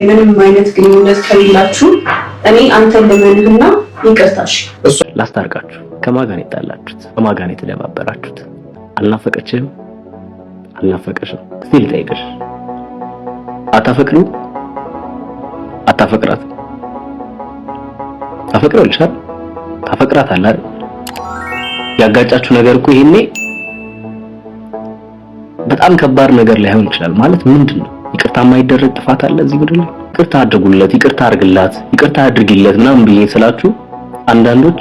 ምንም አይነት ግንኙነት ከሌላችሁ እኔ አንተን ልመንህና ይቅርታሽ እሱ ላስታርቃችሁ። ከማጋን የጣላችሁት ከማጋን የተደባበራችሁት አልናፈቀችህም? አልናፈቀሽም? ሲል ጠይቀሽ አታፈቅሩ? አታፈቅራት? ታፈቅረው ልሻል ታፈቅራት አለ አይደል? ያጋጫችሁ ነገር እኮ ይሄኔ በጣም ከባድ ነገር ላይሆን ይችላል። ማለት ምንድነው? ይቅርታ የማይደረግ ጥፋት አለ እዚህ ምድር ላይ? ይቅርታ አድርጉለት፣ ይቅርታ አድርግላት፣ ይቅርታ አድርጊለት ምናምን ብዬ ስላችሁ አንዳንዶች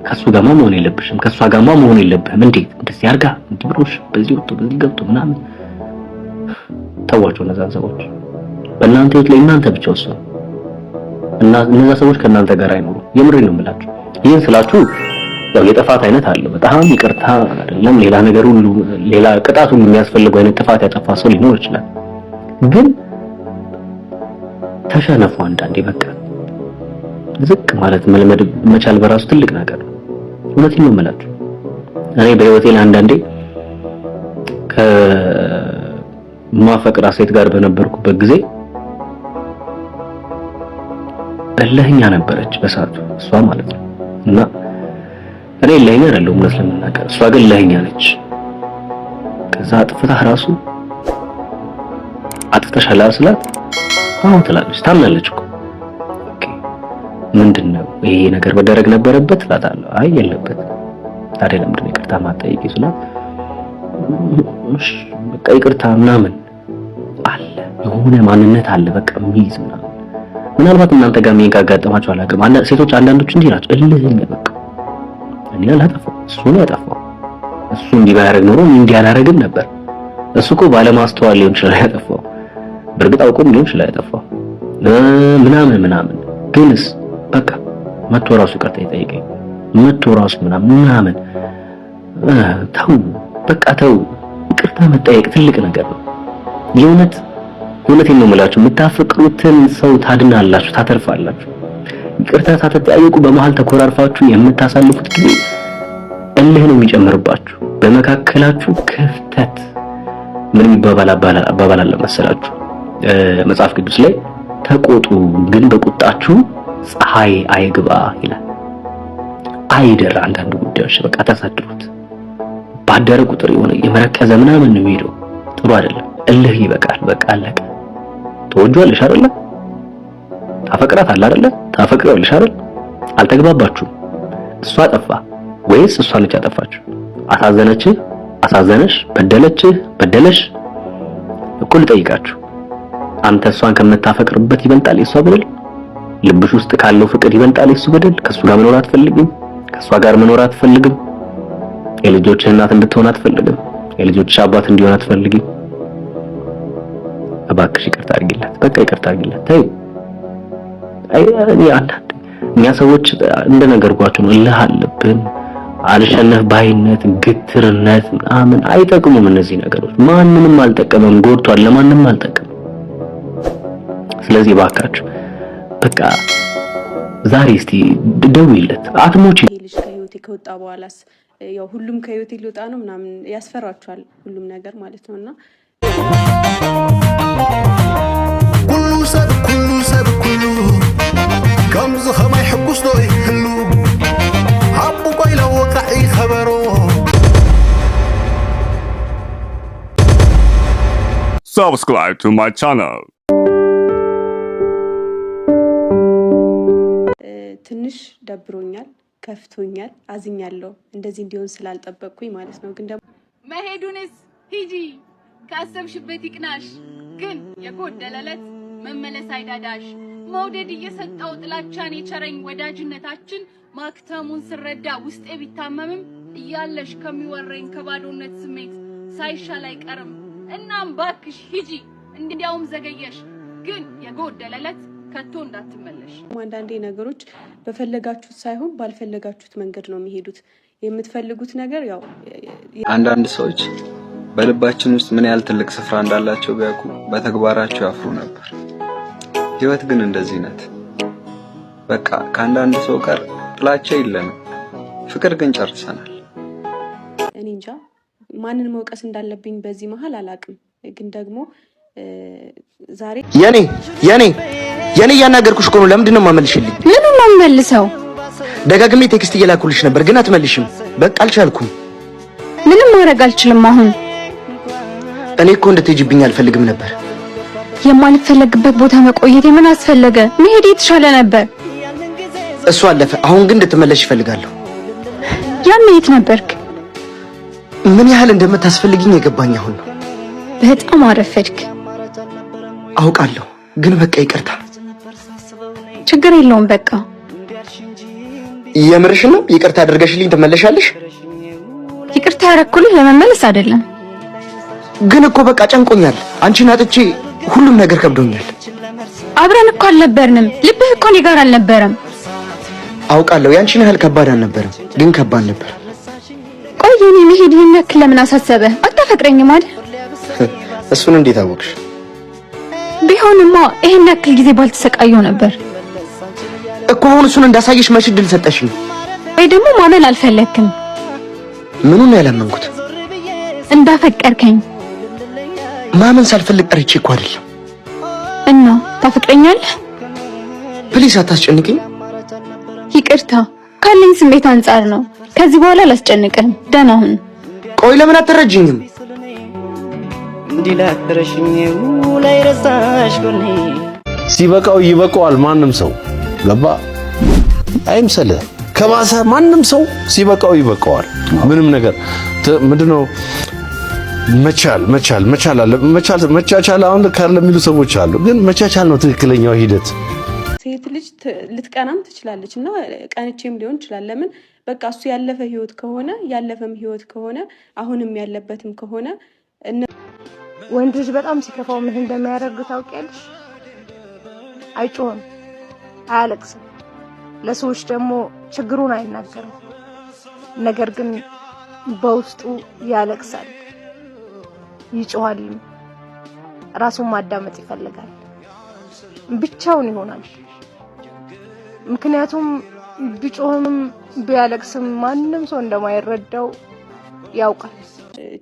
ከሱ ጋርማ መሆን የለብሽም ከሷ ጋርማ መሆን የለብህም እንዴት እንደዚህ አርጋ እንድብሮሽ በዚህ ወጥቶ በዚህ ገብቶ ምናምን ተዋቸው። እነዛን ሰዎች በእናንተ ህይወት ላይ እናንተ ብቻ ወሰኑ እና እነዛ ሰዎች ከእናንተ ጋር አይኖሩ። የምሬን ነው የምላችሁ። ይሄን ስላችሁ ያው የጥፋት አይነት አለ። በጣም ይቅርታ አይደለም ሌላ ነገር ሁሉ ሌላ ቅጣት ሁሉ የሚያስፈልገው አይነት ጥፋት ያጠፋ ሰው ሊኖር ይችላል። ግን ተሸነፉ። አንዳንዴ በቃ ዝቅ ማለት መልመድ መቻል በራሱ ትልቅ ነገር ነው። እውነቴን ነው የምላችሁ። እኔ በህይወቴ ላይ አንዳንዴ ከማፈቅራ ሴት ጋር በነበርኩበት ጊዜ እልህኛ ነበረች በሰዓቱ እሷ ማለት ነው። እና እኔ እልህኛ አይደለሁም እውነት ለመናገር፣ እሷ ግን እልህኛ ነች። ከዛ አጥፍታህ ራሱ አጥፍተሻል ስላት አዎ ትላለች፣ ታምናለች እኮ። ኦኬ ምንድነው ይሄ ነገር መደረግ ነበረበት እላታለሁ። አይ የለበት። ታዲያ ለምንድን ነው ይቅርታ ማጠይቂ ስላት እሺ በቃ ይቅርታ ምናምን አለ የሆነ ማንነት አለ በቃ የሚይዝ ምናምን። ምናልባት እናንተ ጋር ምን ያጋጠማችሁ አላውቅም። ሴቶች አንዳንዶች እንዲህ ናቸው፣ እልህኛ በቃ እኔ አላጠፋው እሱ ነው ያጠፋው፣ እሱ እንዲህ ባያደርግ ኖሮ እንዲህ አላደርግም ነበር። እሱ እኮ ባለማስተዋል ሊሆን ይችላል ያጠፋው፣ በእርግጥ አውቆም ሊሆን ይችላል ያጠፋው ምናምን። ግንስ በቃ መጥቶ ራሱ ይቅርታ ይጠይቀኝ መጥቶ ራሱ ምናምን ተው በቃ ተው። ይቅርታ መጠየቅ ትልቅ ነገር ነው። እውነቴን ነው የምላችሁ። የምታፈቅሩትን ሰው ታድናላችሁ፣ ታተርፋላችሁ። ይቅርታ ሳትጠያየቁ በመሃል ተኮራርፋችሁ የምታሳልፉት ጊዜ እልህ ነው የሚጨምርባችሁ። በመካከላችሁ ክፍተት ምን ይባባል አለ መሰላችሁ? መጽሐፍ ቅዱስ ላይ ተቆጡ ግን በቁጣችሁ ፀሐይ አይግባ ይላል። አይደር አንዳንድ ጉዳዮች በቃ ታሳድሩት። ባደረ ቁጥር የሆነ የመረከዘ ምናምን ነው የሚሄደው። ጥሩ አይደለም። እልህ ይበቃል። በቃ አለቀ። ተወጇልሽ አይደለ? ታፈቅራት አለ አይደለ? ታፈቅረውልሽ አይደል? አልተግባባችሁም። እሷ አጠፋ ወይስ እሷ ነች ያጠፋችሁ? አሳዘነችህ? አሳዘነሽ? በደለሽ? እኩል ጠይቃችሁ። አንተ እሷን ከምታፈቅርበት ይበልጣል የሷ በደል? ልብሽ ውስጥ ካለው ፍቅር ይበልጣል የሱ በደል? ከሱ ጋር መኖር አትፈልግም? ከሷ ጋር መኖር አትፈልግም? የልጆችህ እናት እንድትሆን አትፈልግም? የልጆችሽ አባት እንዲሆን አትፈልግም? እባክሽ ይቅርታ አድርጊላት። በቃ ይቅርታ አድርጊላት። ተይ አንዳንድ እኛ ሰዎች እንደነገርኳችሁ ነው። እልህ አለብን፣ አልሸነፍ ባይነት፣ ግትርነት ምናምን አይጠቅሙም። እነዚህ ነገሮች ማንንም አልጠቀመም፣ ጎድቷል፣ ለማንም አልጠቀመም። ስለዚህ እባካችሁ በቃ ዛሬ እስቲ ደውይለት። አትሞቺ። ልጅ ከህይወቴ ከወጣ በኋላስ ያው ሁሉም ከህይወቴ ሊወጣ ነው ምናምን ያስፈራችኋል ሁሉም ነገር ማለት ነውና كل سب كم زخما يحبس له يحلو عبو قيل وقعي خبره Subscribe to my channel. ትንሽ ደብሮኛል፣ ከፍቶኛል፣ አዝኛለሁ። እንደዚህ እንዲሆን ስላልጠበቅኩኝ ማለት ነው። ግን ደግሞ መሄዱንስ ሂጂ ካሰብሽበት ይቅናሽ። ግን የጎደለለት መመለስ አይዳዳሽ። መውደድ እየሰጠው ጥላቻን የቸረኝ ወዳጅነታችን ማክተሙን ስረዳ ውስጤ ቢታመምም እያለሽ ከሚወረኝ ከባዶነት ስሜት ሳይሻል አይቀርም። እናም ባክሽ ሂጂ፣ እንዲያውም ዘገየሽ። ግን የጎደለለት ከቶ እንዳትመለሽ። አንዳንዴ ነገሮች በፈለጋችሁት ሳይሆን ባልፈለጋችሁት መንገድ ነው የሚሄዱት። የምትፈልጉት ነገር ያው አንዳንድ ሰዎች በልባችን ውስጥ ምን ያህል ትልቅ ስፍራ እንዳላቸው ቢያውቁ በተግባራቸው ያፍሩ ነበር። ህይወት ግን እንደዚህ ናት። በቃ ከአንዳንድ ሰው ጋር ጥላቻ የለንም፣ ፍቅር ግን ጨርሰናል። እኔ እንጃ ማንን መውቀስ እንዳለብኝ በዚህ መሃል አላቅም። ግን ደግሞ ዛሬ የኔ ያናገርኩሽ እኮ ነው ለምንድን ነው ማመልሽልኝ ምኑን ነው መልሰው ደጋግሜ ቴክስት እየላኩልሽ ነበር ግን አትመልሽም በቃ አልቻልኩም ምንም ማድረግ አልችልም አሁን እኔ እኮ እንድትሄጂብኝ አልፈልግም ነበር የማልፈልግበት ቦታ መቆየት ምን አስፈለገ መሄድ የተሻለ ነበር እሱ አለፈ አሁን ግን እንድትመለሽ ይፈልጋለሁ ያኔ የት ነበርክ ምን ያህል እንደምታስፈልጊኝ የገባኝ አሁን ነው በጣም አረፈድክ አውቃለሁ ግን በቃ ይቅርታ ችግር የለውም በቃ የምርሽ ነው ይቅርታ አድርገሽልኝ ትመለሻለሽ ይቅርታ ያረኩልህ ለመመለስ አይደለም ግን እኮ በቃ ጨንቆኛል አንቺን አጥቼ ሁሉም ነገር ከብዶኛል አብረን እኮ አልነበርንም ልብህ እኮ እኔ ጋር አልነበረም አውቃለሁ ያንቺን ያህል ከባድ አልነበረም ግን ከባድ ነበር ቆይ እኔ መሄድ ይነክል ለምን አሳሰበ አታፈቅረኝም አይደል እሱን እንዴት አወቅሽ ቢሆንማ ይሄን ያክል ጊዜ ባልተሰቃየው ነበር እኮ አሁን እሱን እንዳሳየሽ መች ድል ሰጠሽኝ ወይ ደግሞ ማመን አልፈለክም ምኑን ያላመንኩት እንዳፈቀርከኝ ማመን ሳልፈልግ ቀርቼ እኮ አይደለም እና ታፈቅረኛለህ ፕሊስ አታስጨንቂኝ ይቅርታ ካለኝ ስሜት አንፃር ነው ከዚህ በኋላ ላስጨንቅህም ደህና ሁን ቆይ ለምን አትረጂኝም እንዲላክረሽኝ ላይ ረሳሽ ጎኔ ሲበቃው ይበቃዋል ማንም ሰው ገባ አይምሰልህ ከባሰ ማንም ሰው ሲበቃው ይበቃዋል ምንም ነገር ምንድነው መቻል አሁን ካለ የሚሉ ሰዎች አሉ ግን መቻቻል ነው ትክክለኛው ሂደት ሴት ልጅ ልትቀናም ትችላለች እና ቀንቼም ሊሆን ይችላል ለምን በቃ እሱ ያለፈ ህይወት ከሆነ ያለፈም ህይወት ከሆነ አሁንም ያለበትም ከሆነ ወንድ ልጅ በጣም ሲከፋው ምን እንደሚያደርግ ታውቂያለሽ አይጮህም አያለቅስም ለሰዎች ደግሞ ችግሩን አይናገርም ነገር ግን በውስጡ ያለቅሳል ይጮሃል ራሱን ማዳመጥ ይፈልጋል ብቻውን ይሆናል ምክንያቱም ቢጮህም ቢያለቅስም ማንንም ሰው እንደማይረዳው ያውቃል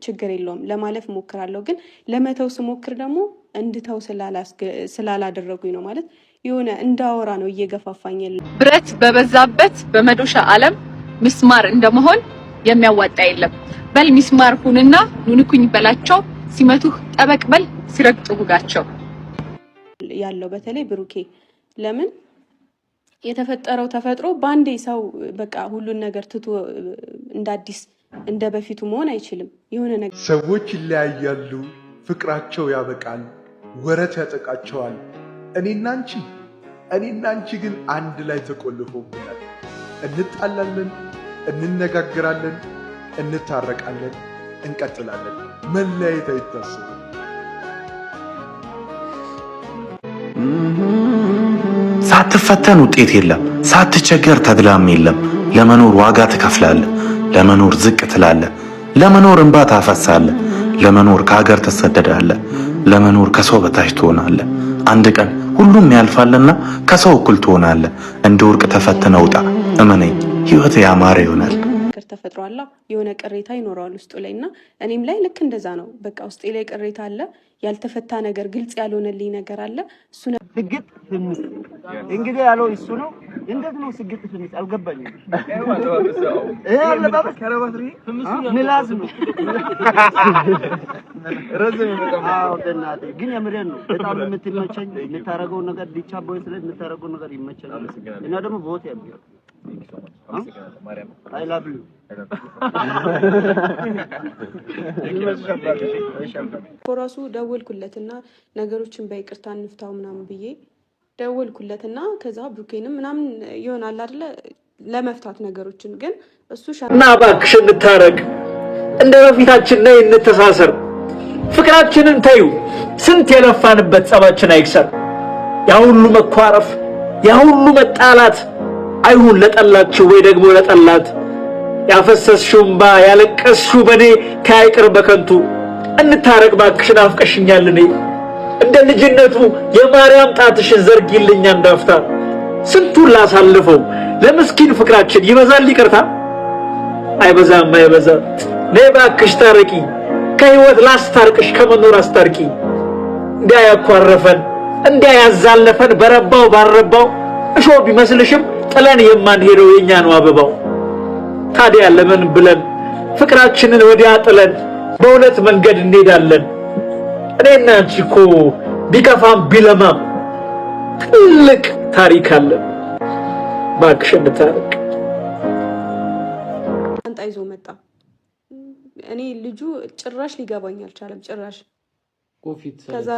ችግር የለውም ለማለፍ ሞክራለሁ ግን ለመተው ስሞክር ደግሞ እንድተው ስላላደረጉኝ ነው ማለት የሆነ እንዳወራ ነው እየገፋፋኝ ብረት በበዛበት በመዶሻ ዓለም ምስማር እንደመሆን የሚያዋጣ የለም በል ምስማር ሁንና ኑንኩኝ በላቸው ሲመቱህ ጠበቅ በል ሲረግጡ ሁጋቸው ያለው በተለይ ብሩኬ ለምን የተፈጠረው ተፈጥሮ ባንዴ ሰው በቃ ሁሉን ነገር ትቶ እንዳዲስ እንደ በፊቱ መሆን አይችልም የሆነ ነገር ሰዎች ይለያያሉ ፍቅራቸው ያበቃል ወረት ያጠቃቸዋል እኔና አንቺ ግን አንድ ላይ ተቆልፎብናል እንጣላለን እንነጋገራለን እንታረቃለን እንቀጥላለን መለያየት አይታሰብም ሳትፈተን ውጤት የለም ሳትቸገር ተድላም የለም ለመኖር ዋጋ ትከፍላለህ ለመኖር ዝቅ ትላለህ ለመኖር እንባ ታፈሳለህ ለመኖር ከሀገር ተሰደዳለህ ለመኖር ከሰው በታች ትሆናለህ አንድ ቀን ሁሉም ያልፋልና ከሰው እኩል ትሆናለህ እንደ ወርቅ ተፈትነህ ውጣ እመነኝ ህይወት ያማረ ይሆናል ተፈጥሯል የሆነ ቅሬታ ይኖራል ውስጡ ላይና እኔም ላይ ልክ እንደዛ ነው በቃ ውስጤ ላይ ቅሬታ አለ ያልተፈታ ነገር ግልጽ ያልሆነልኝ ነገር አለ እሱ ነው ስግጥ ፍምስ እንግዲህ ያለው እሱ ነው እንዴት ነው ስግጥ ፍምስ አልገባኝም አለባበስ ከረባትሪ ፍምስ ምላስ ነው ረዘም በጣም ደናቴ ግን የምሬን ነው በጣም የምትመቸኝ የምታረገው ነገር ዲቻ ቦይ ስለ የምታረገው ነገር ይመቸኛል እና ደግሞ ቦት ያብያል I love you. ኮራሱ ደወልኩለትና ነገሮችን በይቅርታ እንፍታው ምናምን ብዬ ደወልኩለትና ከዛ ብሩኬንም ምናምን ይሆናል አይደለ ለመፍታት ነገሮችን ግን እሱ እና እባክሽ እንታረቅ እንደ በፊታችን ላይ እንተሳሰር ፍቅራችንን ታዩ ስንት የለፋንበት ጸባችን አይክሰር ያ ሁሉ መኳረፍ ያ ሁሉ መጣላት አይሁን ለጠላችሁ ወይ ደግሞ ለጠላት ያፈሰስሽው እንባ ያለቀስሽው በኔ ካይቅር በከንቱ እንታረቅ ባክሽን አፍቀሽኛል እኔ እንደ ልጅነቱ የማርያም ጣትሽን ዘርጊልኝ አንዳፍታ ስንቱን ላሳልፈው ለምስኪን ፍቅራችን ይበዛል ይቅርታ አይበዛም ነይ ባክሽ ታረቂ ከህይወት ላስታርቅሽ ከመኖር አስታርቂ እንዲያ ያኳረፈን እንዲያ ያዛለፈን በረባው ባረባው እሾ ቢመስልሽም ጥለን የማንሄደው የኛ ነው አበባው። ታዲያ ለምን ብለን ፍቅራችንን ወዲያ ጥለን በሁለት መንገድ እንሄዳለን? እኔና አንቺ እኮ ቢከፋም ቢለማም ትልቅ ታሪክ አለን። እባክሽ እንታረቅ። አንጣ ይዞ መጣ። እኔ ልጁ ጭራሽ ሊገባኝ አልቻለም። ጭራሽ ከዛ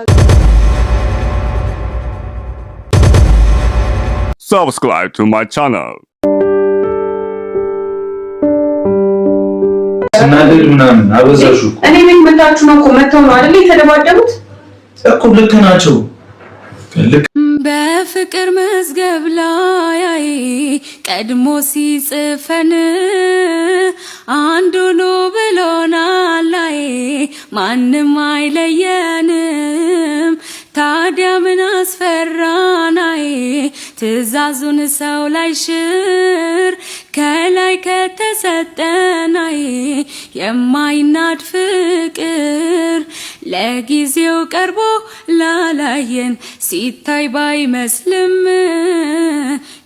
Subscribe to my channel. ስናደድ ምናምን አበዛሹ። እኔ ምን መጣችሁ ነው እኮ መተው ነው አይደል የተደባደቡት እኮ ልክ ናቸው። በፍቅር መዝገብ ላይ ቀድሞ ሲጽፈን አንዱ ነው ብሎናል ላይ ማንም አይለየንም። ታዲያ ምን አስፈራናይ ትእዛዙን ሰው ላይ ሽር ከላይ ከተሰጠናይ የማይናድ ፍቅር ለጊዜው ቀርቦ ላላየን ሲታይ ባይመስልም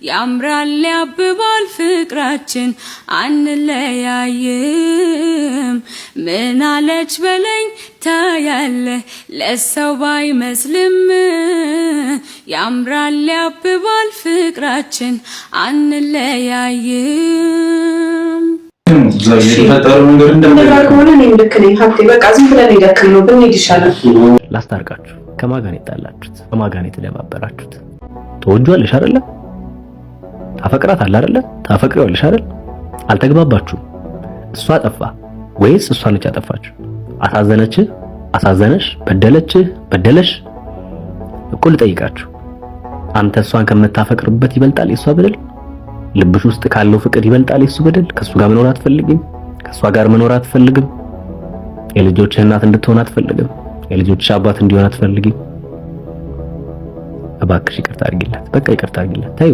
ያምራል ያብባል ፍቅራችን አንለያይም። ምን አለች በለኝ ታያለ ለሰው ባይመስልም ያምራል ያብባል ፍቅራችን አንለያይም። የተፈጠረው ነገር እንደማከሆነ እኔም ልክ ነኝ ሀብቴ። በቃ ዝም ብለን ይደክም ነው ብንሄድ ይሻላል። ላስታርቃችሁ። ከማን ጋር የተጣላችሁት? ከማን ጋር የተደባበራችሁት? ተወጇለሽ አይደለ? ታፈቅራታለህ አይደለ? ታፈቅሪዋለሽ አይደል? አልተግባባችሁም። እሷ አጠፋ ወይስ እሷ ነች ያጠፋችሁ? አሳዘነች? አሳዘነሽ? በደለች? በደለሽ? እኮ ልጠይቃችሁ። አንተ እሷን ከምታፈቅርበት ይበልጣል የሷ በደል? ልብሽ ውስጥ ካለው ፍቅር ይበልጣል የሱ በደል? ከሱ ጋር መኖር አትፈልግም? ከሷ ጋር መኖር አትፈልግም? የልጆችህ እናት እንድትሆን አትፈልግም? የልጆችሽ አባት እንዲሆን አትፈልግም? እባክሽ ይቅርታ አድርጊላት። በቃ ይቅርታ አድርጊላት። ታዩ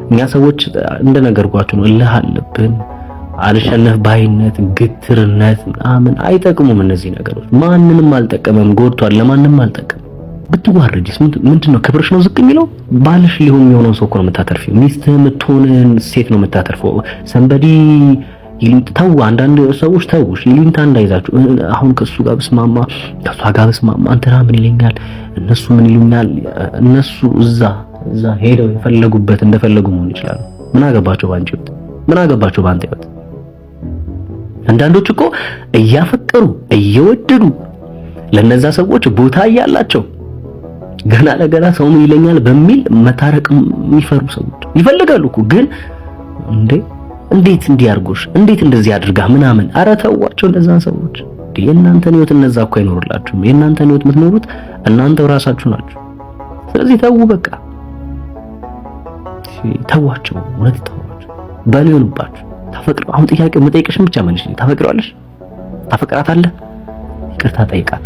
እኛ ሰዎች እንደነገርኳችሁ ነው። እልህ አለብን፣ አልሸነፍ ባይነት፣ ግትርነት ምናምን አይጠቅሙም። እነዚህ ነገሮች ማንንም አልጠቀመም፣ ጎድቷል፣ ለማንም አልጠቀመም። ብትዋረጂስ ምንድነው? ክብርሽ ነው ዝቅ የሚለው? ባልሽ ሊሆን የሚሆነው ሰው እኮ ነው የምታተርፊው። ሚስት የምትሆንን ሴት ነው የምታተርፈው። ሰንበዲ ተው። አንዳንድ ሰዎች ተውሽ ይሉኝታ እንዳይዛችሁ። አሁን ከሱ ጋር ብስማማ ከሷ ጋር ብስማማ እንትና ምን ይለኛል፣ እነሱ ምን ይሉኛል። እነሱ እዛ ሄደው የፈለጉበት እንደፈለጉ መሆን ይችላሉ። ምን አገባቸው ባንቺ ህይወት? ምን አገባቸው ባንተ ህይወት? አንዳንዶች እኮ እያፈቀሩ እየወደዱ ለነዛ ሰዎች ቦታ እያላቸው ገና ለገና ሰው ምን ይለኛል በሚል መታረቅ የሚፈሩ ሰዎች ይፈልጋሉ እኮ። ግን እንዴት እንዲያርጉሽ እንዴት እንደዚህ አድርጋ ምናምን። አረ ተዋቸው እነዛን ሰዎች። የእናንተን ህይወት እነዛ እኮ አይኖርላችሁም። የእናንተን ህይወት የምትኖሩት እናንተው ራሳችሁ ናችሁ። ስለዚህ ተው በቃ ተዋቸው። እውነት ተዋቸው። ባልሆንባችሁ ታፈቅሩ። አሁን ጥያቄው መጠየቅሽን ብቻ መልሽ። ታፈቅራለሽ? ታፈቅራታለህ? ይቅርታ ጠይቃት።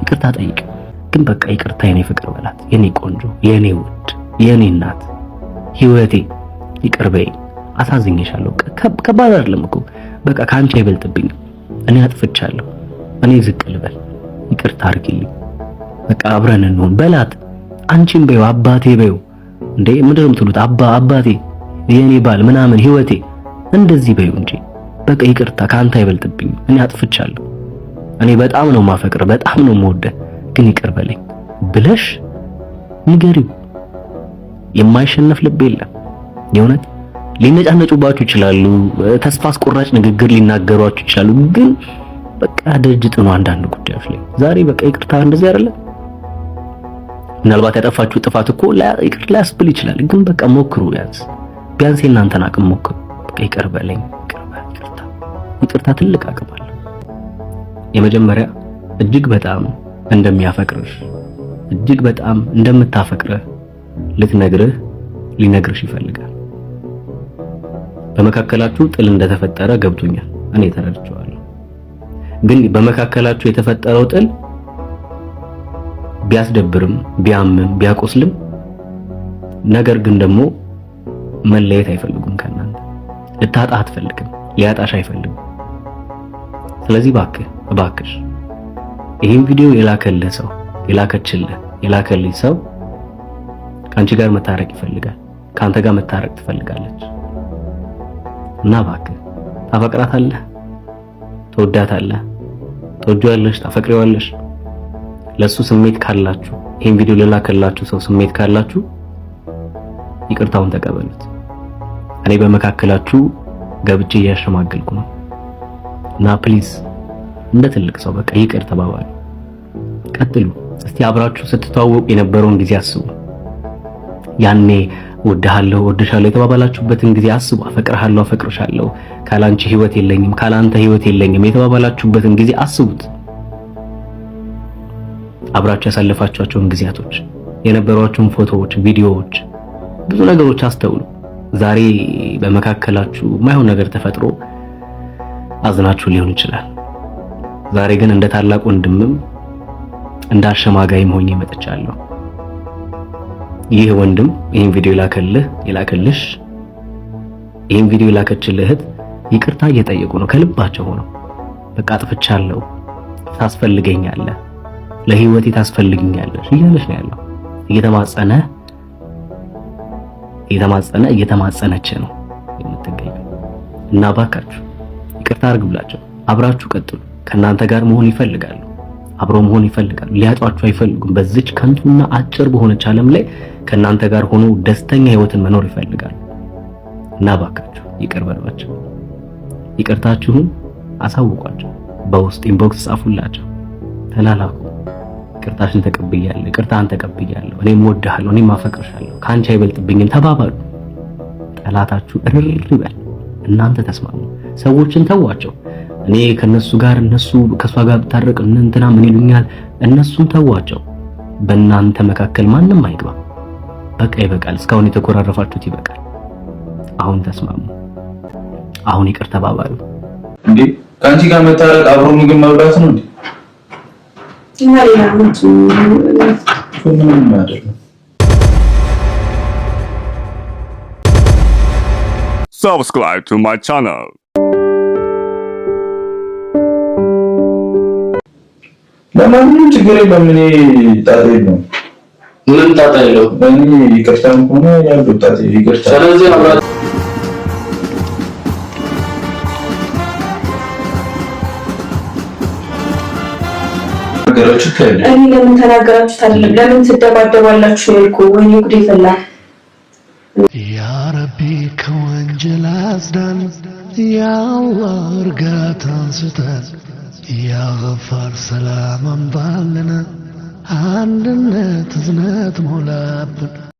ይቅርታ ጠይቅ። ግን በቃ ይቅርታ የኔ ፍቅር በላት። የኔ ቆንጆ፣ የኔ ውድ፣ የኔ እናት፣ ህይወቴ ይቅር በይኝ። አሳዝኜሻለሁ። ከባድ አይደለም እኮ በቃ ካንቺ አይበልጥብኝም። እኔ አጥፍቻለሁ። እኔ ዝቅ ልበል። ይቅርታ አድርጊልኝ። በቃ አብረን እንሆን በላት። አንቺም በይው፣ አባቴ በይው። ምንድን ነው የምትሉት? አባቴ፣ የኔ ባል ምናምን ህይወቴ እንደዚህ በይው እንጂ በቃ ይቅርታ ካንተ አይበልጥብኝም። እኔ አጥፍቻለሁ። እኔ በጣም ነው ማፈቅር፣ በጣም ነው የምወደው፣ ግን ይቅር በለኝ ብለሽ ንገሪው። የማይሸነፍ ልብ የለም። የእውነት ሊነጫነጩባችሁ ይችላሉ፣ ተስፋ አስቆራጭ ንግግር ሊናገሯችሁ ይችላሉ። ግን በቃ ደጅ ጥኑ አንዳንድ ጉዳዮች ላይ ዛሬ በቃ ይቅርታ እንደዚህ አይደለም። ምናልባት ያጠፋችሁ ጥፋት እኮ ይቅር ላያስብል ይችላል። ግን በቃ ሞክሩ፣ ቢያንስ የእናንተን አቅም ሞክሩ። በቃ ይቅር በለኝ። ይቅርታ ትልቅ አቅም አለው። የመጀመሪያ እጅግ በጣም እንደሚያፈቅርሽ እጅግ በጣም እንደምታፈቅርህ ሊነግርሽ ይፈልጋል። በመካከላችሁ ጥል እንደተፈጠረ ገብቶኛል፣ እኔ ተረድቼዋለሁ። ግን በመካከላችሁ የተፈጠረው ጥል ቢያስደብርም ቢያምም ቢያቆስልም ነገር ግን ደግሞ መለየት አይፈልጉም ከእናንተ። ልታጣ አትፈልግም፣ ሊያጣሽ አይፈልግም። ስለዚህ እባክሽ ይህን ቪዲዮ የላከልህ ሰው የላከልኝ ሰው ከአንቺ ጋር መታረቅ ይፈልጋል፣ ከአንተ ጋር መታረቅ ትፈልጋለች። እና እባክህ ታፈቅራታለህ፣ ትወዳታለህ፣ ትወጂዋለሽ፣ ታፈቅሪዋለሽ። ለሱ ስሜት ካላችሁ ይህን ቪዲዮ ለላከላችሁ ሰው ስሜት ካላችሁ ይቅርታውን ተቀበሉት። እኔ በመካከላችሁ ገብቼ እያሸማገልኩ ነው እና ፕሊዝ እንደ ትልቅ ሰው በቃ ይቅር ተባባሉ። ቀጥሉ። እስቲ አብራችሁ ስትተዋወቁ የነበረውን ጊዜ አስቡ። ያኔ ወድሃለሁ ወድሻለሁ የተባባላችሁበትን ጊዜ አስቡ። አፈቅርሃለሁ አፈቅርሻለሁ፣ ካላንቺ ህይወት የለኝም ካላንተ ህይወት የለኝም የተባባላችሁበትን ጊዜ አስቡት። አብራችሁ ያሳለፋችኋቸውን ጊዜያቶች፣ የነበሯችሁን ፎቶዎች፣ ቪዲዮዎች፣ ብዙ ነገሮች አስተውሉ። ዛሬ በመካከላችሁ ማይሆን ነገር ተፈጥሮ አዝናችሁ ሊሆን ይችላል። ዛሬ ግን እንደ ታላቅ ወንድምም እንደ አሸማጋይም ሆኜ መጥቻለሁ። ይህ ወንድም ይህን ቪዲዮ የላከልሽ ይህን ቪዲዮ የላከችልህ እህት ይቅርታ እየጠየቁ ነው ከልባቸው ሆነው። በቃ አጥፍቻለሁ፣ ታስፈልገኛለህ፣ ለህይወቴ ታስፈልግኛለሽ እያለሽ ነው ያለው። እየተማጸነች ነው የምትገኘው። እና ባካችሁ ይቅርታ አድርጉላቸው። አብራችሁ ቀጥሉ። ከእናንተ ጋር መሆን ይፈልጋሉ፣ አብረው መሆን ይፈልጋሉ። ሊያጧችሁ አይፈልጉም። በዚች ከንቱና አጭር በሆነች ዓለም ላይ ከእናንተ ጋር ሆኖ ደስተኛ ህይወትን መኖር ይፈልጋሉ። እና ባካችሁ ይቅር በሏቸው። ይቅርታችሁን አሳውቋቸው። በውስጥ ኢንቦክስ ጻፉላቸው፣ ተላላኩ። ይቅርታሽን ተቀብያለሁ፣ ይቅርታን ተቀብያለሁ፣ እኔም እወድሃለሁ፣ እኔም አፈቅርሻለሁ፣ ካንቺ አይበልጥብኝም ተባባሉ። ጠላታችሁ እርር ይበል። እናንተ ተስማሙ። ሰዎችን ተዋቸው። እኔ ከነሱ ጋር እነሱ ከሷ ጋር ብታረቅ እንትና ምን ይሉኛል? እነሱን ተዋቸው። በእናንተ መካከል ማንም አይግባ። በቃ ይበቃል። እስካሁን የተኮራረፋችሁት ይበቃል። አሁን ተስማሙ። አሁን ይቅር ተባባሉ። እንዴ ከአንቺ ጋር መታረቅ አብሮ ምግብ መብላት ነው እንዴ? እና ሌላ ምንም አይደለም። Subscribe to my channel. ለማንኛውም ችግር የለም። እኔ ጣጣ የለውም። ምን ጣጣ የለውም? እኔ ይቅርታም ሆነ ያለው ጣጣ ይቅርታ። ስለዚህ አብራ ነገራችሁ ታዲያ እኔ ለምን ተናገራችሁት አይደለም ለምን ትደባደባላችሁ ያልኩ። ወይኔ ጉዴ ፈላ። ያ ረቢ ከወንጀል አጽዳን፣ ያ አላህ እርጋታን ስጠን፣ ያ ገፋር ሰላም አምጣልን፣ አንድነት እዝነት ሞላብን።